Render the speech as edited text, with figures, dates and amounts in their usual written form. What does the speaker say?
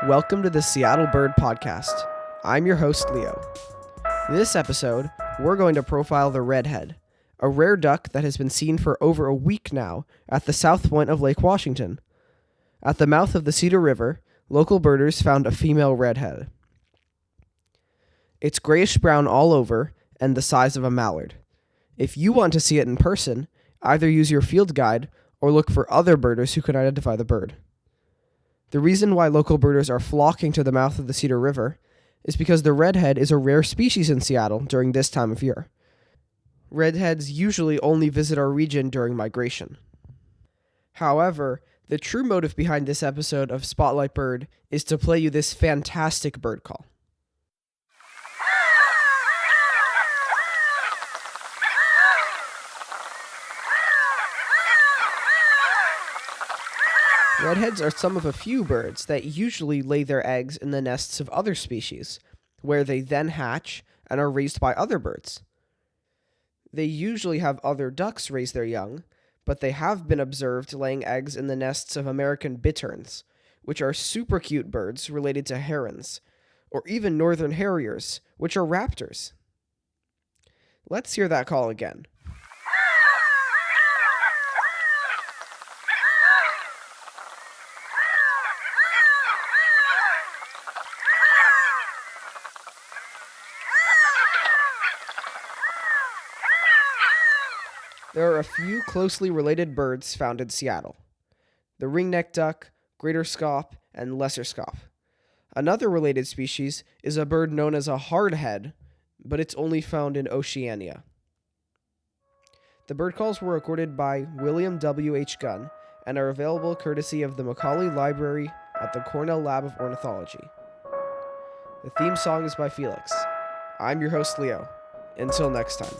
Welcome to the Seattle Bird Podcast. I'm your host, Leo. In this episode, we're going to profile the Redhead, a rare duck that has been seen for over a week now at the south point of Lake Washington. At the mouth of the Cedar River, local birders found a female redhead. It's grayish-brown all over and the size of a mallard. If you want to see it in person, either use your field guide or look for other birders who can identify the bird. The reason why local birders are flocking to the mouth of the Cedar River is because the redhead is a rare species in Seattle during this time of year. Redheads usually only visit our region during migration. However, the true motive behind this episode of Spotlight Bird is to play you this fantastic bird call. Redheads are some of a few birds that usually lay their eggs in the nests of other species, where they then hatch and are raised by other birds. They usually have other ducks raise their young, but they have been observed laying eggs in the nests of American bitterns, which are super cute birds related to herons, or even northern harriers, which are raptors. Let's hear that call again. There are a few closely related birds found in Seattle: the ringneck duck, greater scaup, and lesser scaup. Another related species is a bird known as a hardhead, but it's only found in Oceania. The bird calls were recorded by William W. H. Gunn and are available courtesy of the Macaulay Library at the Cornell Lab of Ornithology. The theme song is by Felix. I'm your host, Leo. Until next time.